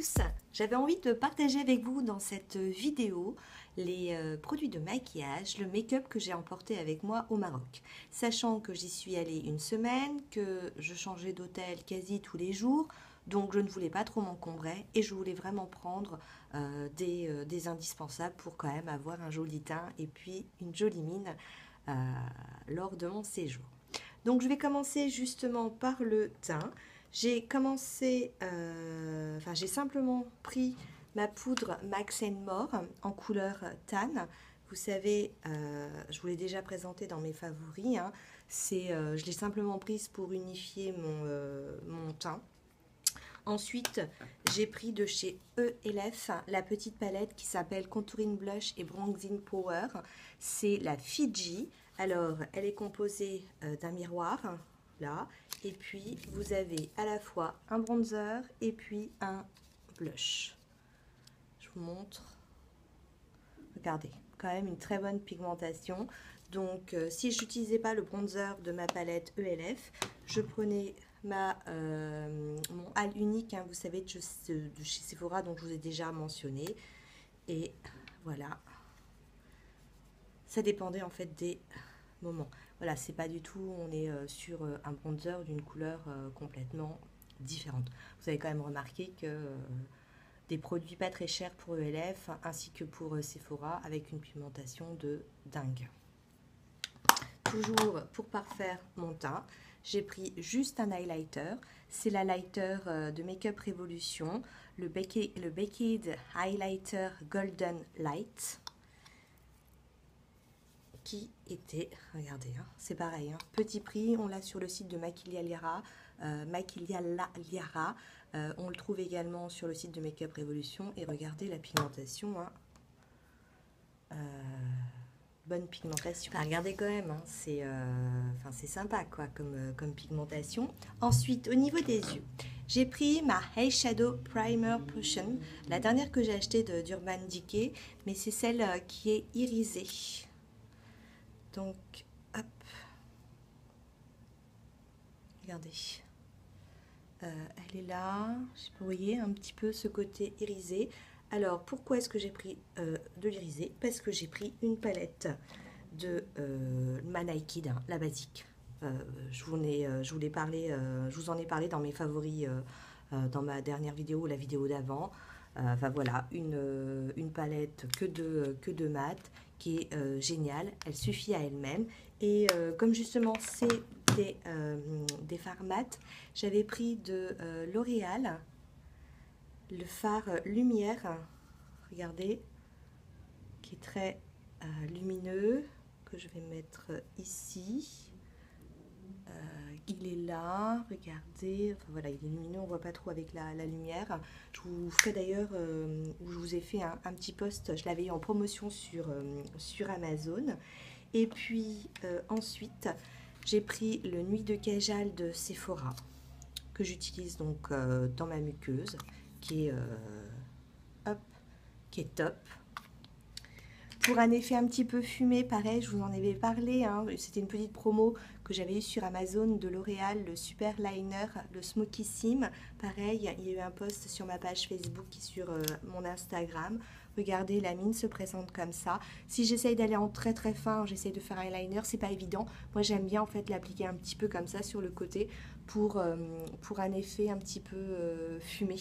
tous, j'avais envie de partager avec vous dans cette vidéo les produits de maquillage, le make-up que j'ai emporté avec moi au Maroc. Sachant que j'y suis allée une semaine, que je changeais d'hôtel quasi tous les jours, donc je ne voulais pas trop m'encombrer et je voulais vraiment prendre des indispensables pour quand même avoir un joli teint et puis une jolie mine lors de mon séjour. Donc je vais commencer justement par le teint. J'ai commencé, j'ai simplement pris ma poudre Max More en couleur tan. Vous savez, je vous l'ai déjà présenté dans mes favoris. Hein. Je l'ai simplement prise pour unifier mon teint. Ensuite, j'ai pris de chez ELF la petite palette qui s'appelle Contouring Blush et Bronzing Power. C'est la Fiji. Alors, elle est composée d'un miroir, là, et puis vous avez à la fois un bronzer et puis un blush. Je vous montre. Regardez, quand même une très bonne pigmentation. Donc, si je n'utilisais pas le bronzer de ma palette ELF, je prenais mon hal unique, hein, vous savez, de chez Sephora, dont je vous ai déjà mentionné. Et voilà. Ça dépendait en fait des moments. Voilà, c'est pas du tout, on est sur un bronzer d'une couleur complètement différente. Vous avez quand même remarqué que des produits pas très chers pour ELF ainsi que pour Sephora avec une pigmentation de dingue. Toujours pour parfaire mon teint, j'ai pris juste un highlighter. C'est l'highlighter de Makeup Revolution, le Baked Highlighter Golden Light. Qui était, regardez, hein, c'est pareil, hein, petit prix, on l'a sur le site de Maquilia Liara, on le trouve également sur le site de Makeup Revolution, et regardez la pigmentation, hein, bonne pigmentation, enfin, regardez quand même, hein, c'est sympa quoi comme pigmentation. Ensuite, au niveau des yeux, j'ai pris ma Eyeshadow Primer Potion, la dernière que j'ai achetée d'Urban Decay, mais c'est celle qui est irisée. Donc, hop, regardez, elle est là, je sais pas, vous voyez un petit peu ce côté irisé. Alors, pourquoi est-ce que j'ai pris de l'irisé? Parce que j'ai pris une palette de ma Naked, hein, la basique. Je vous en ai parlé dans mes favoris, dans ma dernière vidéo, la vidéo d'avant. Enfin voilà, une palette que de mat qui est géniale, elle suffit à elle-même. Et comme justement c'est des fards mat, j'avais pris de L'Oréal le fard lumière, regardez, qui est très lumineux, que je vais mettre ici. Il est là, regardez, enfin voilà, il est lumineux, on voit pas trop avec la lumière. Je vous ferai d'ailleurs, où je vous ai fait un petit post, je l'avais eu en promotion sur Amazon. Et puis ensuite, j'ai pris le Nuit de Kajal de Sephora, que j'utilise donc dans ma muqueuse, qui est top. Pour un effet un petit peu fumé, pareil, je vous en avais parlé, hein, c'était une petite promo que j'avais eu sur Amazon de L'Oréal, le Super Liner, le Smoky Sim. Pareil, il y a eu un post sur ma page Facebook et sur mon Instagram. Regardez, la mine se présente comme ça. Si j'essaye d'aller en très très fin, j'essaye de faire un liner, c'est pas évident. Moi, j'aime bien en fait l'appliquer un petit peu comme ça sur le côté pour un effet un petit peu fumé.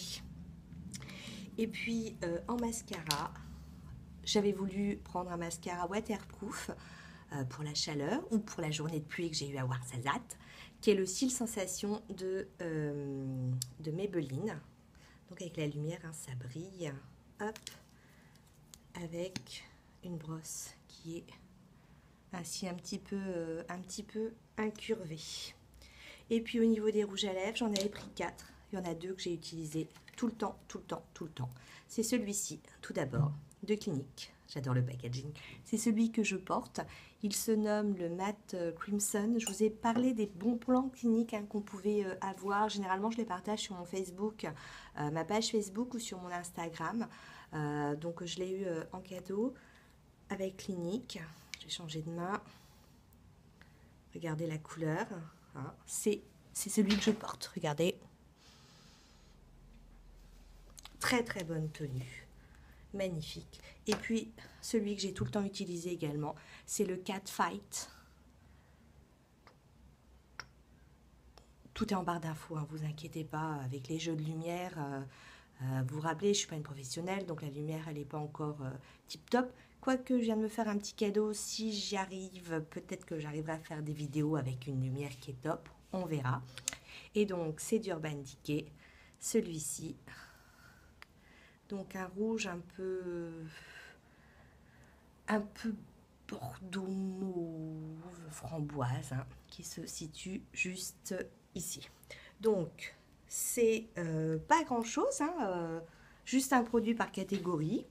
Et puis en mascara, j'avais voulu prendre un mascara waterproof pour la chaleur ou pour la journée de pluie que j'ai eu à Ouarzazate, qui est le Cils Sensation de Maybelline. Donc avec la lumière, hein, ça brille. Hop, avec une brosse qui est ainsi un petit peu incurvée. Et puis au niveau des rouges à lèvres, j'en avais pris 4. Il y en a 2 que j'ai utilisés tout le temps. C'est celui-ci, tout d'abord, de Clinique. J'adore le packaging. C'est celui que je porte. Il se nomme le Matte Crimson. Je vous ai parlé des bons plans Clinique, hein, qu'on pouvait avoir. Généralement, je les partage sur mon Facebook, ma page Facebook ou sur mon Instagram. Donc, je l'ai eu en cadeau avec Clinique. Je vais changer de main. Regardez la couleur. Hein. C'est celui que je porte. Regardez. très très bonne tenue. Magnifique. Et puis, celui que j'ai tout le temps utilisé également, c'est le Cat Fight. Tout est en barre d'infos, hein, vous inquiétez pas, avec les jeux de lumière. Vous vous rappelez, je ne suis pas une professionnelle, donc la lumière, elle n'est pas encore tip top. Quoique, je viens de me faire un petit cadeau, si j'y arrive, peut-être que j'arriverai à faire des vidéos avec une lumière qui est top, on verra. Et donc, c'est d'Urban Decay, celui-ci. Donc, un rouge un peu bordeaux mauve, framboise, hein, qui se situe juste ici. Donc, c'est pas grand-chose, hein, juste un produit par catégorie.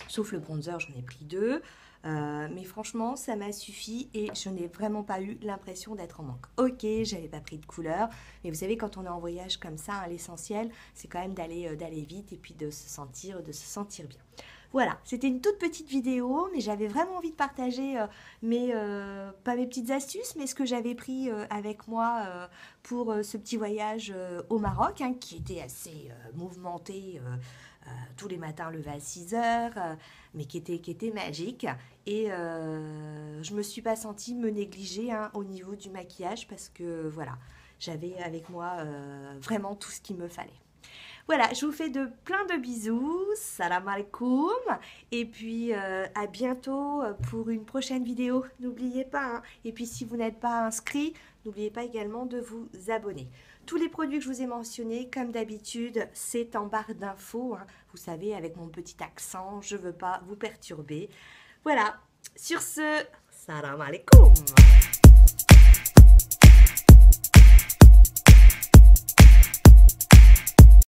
Sauf le bronzer, j'en ai pris 2. Mais franchement, ça m'a suffi et je n'ai vraiment pas eu l'impression d'être en manque. Ok, j'avais pas pris de couleur, mais vous savez, quand on est en voyage comme ça, hein, l'essentiel, c'est quand même d'aller vite et puis de se sentir bien. Voilà, c'était une toute petite vidéo, mais j'avais vraiment envie de partager pas mes petites astuces, mais ce que j'avais pris avec moi pour ce petit voyage au Maroc, hein, qui était assez mouvementé. Tous les matins levé à 6 heures, mais qui était magique. Et je ne me suis pas sentie me négliger, hein, au niveau du maquillage parce que voilà, j'avais avec moi vraiment tout ce qu'il me fallait. Voilà, je vous fais plein de bisous, salam alaikum, et puis à bientôt pour une prochaine vidéo, n'oubliez pas, hein. Et puis si vous n'êtes pas inscrit, n'oubliez pas également de vous abonner. Tous les produits que je vous ai mentionnés, comme d'habitude, c'est en barre d'infos, hein. Vous savez, avec mon petit accent, je ne veux pas vous perturber. Voilà, sur ce, salam alaikum.